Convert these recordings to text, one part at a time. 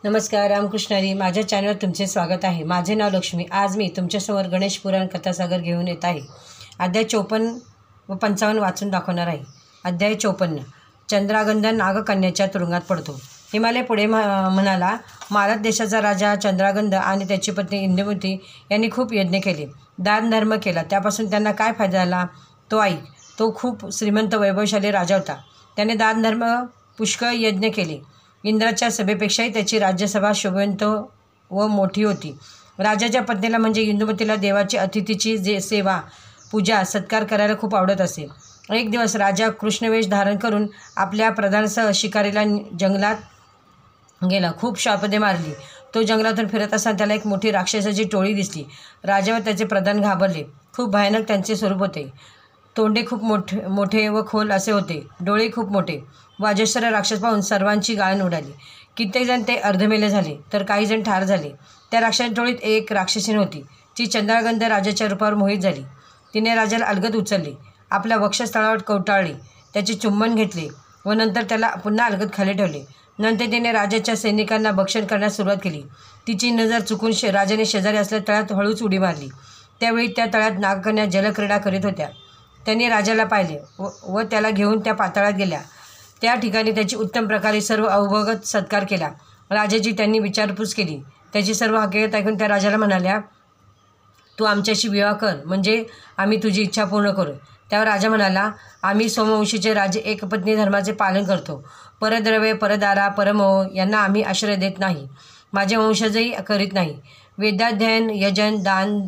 नमस्कार, रामकृष्ण हरी. माझ्या चॅनलवर तुमचे स्वागत आहे. माझे नाव लक्ष्मी. आज मी तुमच्यासमोर गणेश पुराण कथासागर घेऊन येत आहे. अध्याय 54 व 55 वाचून दाखवणार आहे. अध्याय 54. चंद्रागंध नागकन्याच्या तुरुंगात पडतो. हिमालय पुढे म्हणाला, मारत देशाचा राजा चंद्रागंध आणि त्याची पत्नी इंदुमती यांनी खूप यज्ञ केले, दानधर्म केला. त्यापासून त्यांना काय फायदा झाला तो ऐक. तो खूप श्रीमंत वैभवशाली राजा होता. त्याने दानधर्म पुष्कळ यज्ञ केले. इंद्राच्या सभेपेक्षाही त्याची राज्यसभा शोभवंत व मोठी होती. राजाच्या पत्नीला म्हणजे इंदुमतीला देवाची अतिथीची सेवा पूजा सत्कार करायला खूप आवडत असे. एक दिवस राजा कृष्णवेश धारण करून आपल्या प्रधानसह शिकारीला जंगलात गेला. खूप शापदे मारली. तो जंगलातून फिरत असताना त्याला एक मोठी राक्षसाची टोळी दिसली. राजा व त्याचे प्रधान घाबरले. खूप भयानक त्यांचे स्वरूप होते. तोंडे खूप मोठे व खोल असे होते. डोळे खूप मोठे. वाजश्वर राक्षस पाहून सर्वांची गाळण उडाली. कित्येक जण ते अर्धमेले झाले, तर काही जण ठार झाले. त्या राक्षस टोळीत एक राक्षसीण होती. ती चंद्रागंध राजाच्या रूपावर मोहित झाली. तिने राजाला अलगद उचलले, आपल्या वक्षस्थळावर कवटाळले, त्याचे चुंबन घेतले व नंतर त्याला पुन्हा अलगद खाली ठेवले. नंतर तिने राजाच्या सैनिकांना भक्षण करण्यास सुरुवात केली. तिची नजर चुकून राजाने शेजारी असलेल्या तळ्यात हळूच उडी मारली. त्यावेळी त्या तळ्यात नागकन्या जलक्रीडा करीत होत्या. त्यांनी राजाला पाहिले व त्याला घेऊन त्या पाताळात गेल्या. त्या ठिकाणी त्याची उत्तम प्रकारे सर्व अवभगत सत्कार केला. राजाची त्यांनी विचारपूस केली. त्याची सर्व हकीकत ऐकून त्या राजाला म्हणाल्या, तू आमच्याशी विवाह कर, म्हणजे आम्ही तुझी इच्छा पूर्ण करू. त्यावर राजा म्हणाला, आम्ही सोमवंशीचे राजे एकपत्नी धर्माचे पालन करतो. परद्रव्य, परदारा, परमोह यांना आम्ही आश्रय देत नाही. माझे वंशजही करीत नाही. वेदाध्ययन, यजन, दान,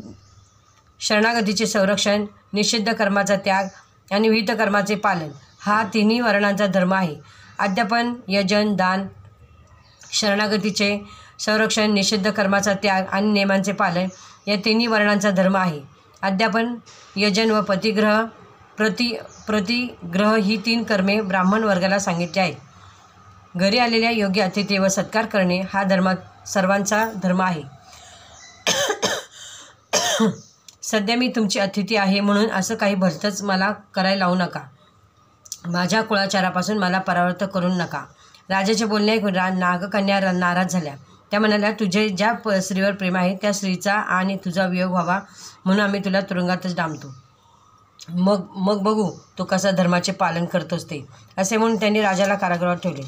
शरणागतीचे संरक्षण, निषिद्ध कर्माचा त्याग आणि विहित कर्माचे पालन हा तिन्ही वर्णांचा धर्म आहे. अध्यापन, यजन, दान, शरणागतीचे संरक्षण, निषिद्ध कर्माचा त्याग आणि नियमांचे पालन या तिन्ही वर्णांचा धर्म आहे. अध्यापन, यजन व प्रतिग्रह ही 3 कर्मे ब्राह्मण वर्गाला सांगितली आहेत. घरी आलेल्या योग्य अतिथी व सत्कार करणे हा सर्वांचा धर्म आहे. सध्या मी तुमची अतिथी आहे म्हणून असं काही भलतंच मला करायला लावू नका. माझ्या कुळाचारापासून मला परावृत्त करू नका. राजाचे बोलणे ऐकून नागकन्या नाराज झाल्या. त्या म्हणाल्या, तुझे ज्या स्त्रीवर प्रेम आहे त्या स्त्रीचा आणि तुझा वियोग व्हावा म्हणून आम्ही तुला तुरुंगातच डांबतो. मग बघू तो कसा धर्माचे पालन करतोस ते, असे म्हणून त्यांनी राजाला कारागृहात ठेवले.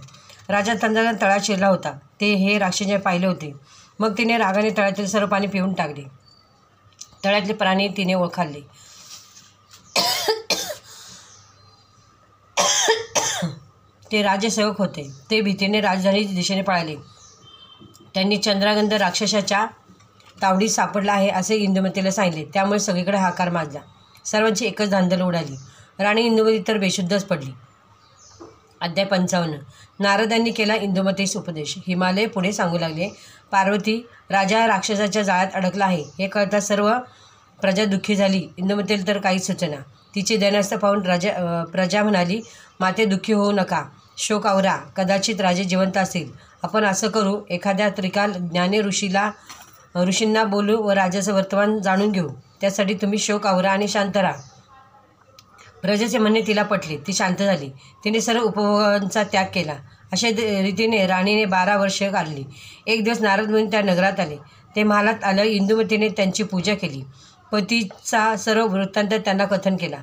राजा तंत्रज्ञान तळ्यात शिरला होता. ते हे राक्षसाने पाहिले होते. मग तिने रागाने तळ्यातील सर्व पाणी पिऊन टाकले. तळ्यातले प्राणी तिने ओळखाले. ते राजसेवक होते. ते भीतीने राजधानीच्या दिशेने पळाले. त्यांनी चंद्रागंध राक्षसाच्या तावडीत सापडला आहे असे इंदुमतीला सांगितले. त्यामुळे सगळीकडे हाकार माजला. सर्वांची एकच धांदल उडाली. राणी इंदुमती तर बेशुद्धच पडली. अध्याय 55. नारदांनी केला इंदुमतीस उपदेश. हिमालय पुढे सांगू लागले, पार्वती, राजा राक्षसाच्या जाळ्यात अडकला आहे हे कळता सर्व प्रजा दुःखी झाली. इंदुमतीला तर काही सुचना. तिचे दयनास्थ पाहून प्रजा म्हणाली, माते दुःखी होऊ नका, शोक आवरा. कदाचित राजे जिवंत असतील. आपण असं करू, एखाद्या त्रिकाल ज्ञानी ऋषींना बोलू व राजाचं वर्तमान जाणून घेऊ. त्यासाठी तुम्ही शोक आवरा आणि शांत राहा. प्रजेचे म्हणणे तिला पटले. ती शांत झाली. तिने सर्व उपभोगांचा त्याग केला. अशा रीतीने राणीने 12 वर्षे काढली. एक दिवस नारद मुनी त्या नगरात आले. ते महालात आलं. इंदुमतीने त्यांची पूजा केली. पतीचा सर्व वृत्तांत त्यांना कथन केला.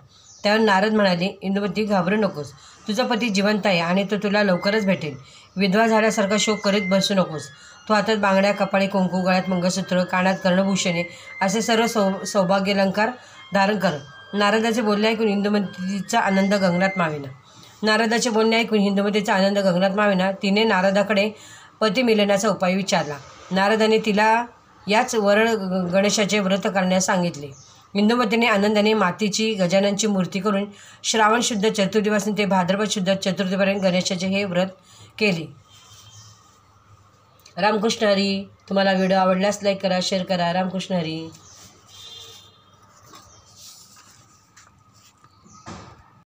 त्यावर नारद म्हणाले, इंदुमती, घाबरू नकोस. तुझा पती जिवंत आहे आणि तो तुला लवकरच भेटेल. विधवा झाल्यासारखा शोक करीत बसू नकोस. तो हातात बांगड्या, कपाळी कुंकू, गळ्यात मंगळसूत्र, कानात कर्णभूषणे असे सर्व सौभाग्यालंकार धारण कर. नारदाचे बोलणे ऐकून इंदुमतीचा आनंद गगनात मावेना. तिने नारदाकडे पती मिळण्याचा उपाय विचारला. नारदाने तिला याच वरळ गणेशाचे व्रत करण्यास सांगितले. इंदुमतीने आनंदाने मातीची गजाननची मूर्ती करून श्रावण शुद्ध चतुर्थीपासून ते भाद्रपद शुद्ध चतुर्थीपर्यंत गणेशाचे हे व्रत केले. रामकृष्ण हरी. तुम्हाला व्हिडिओ आवडल्यास लाईक करा, शेअर करा. रामकृष्ण हरी.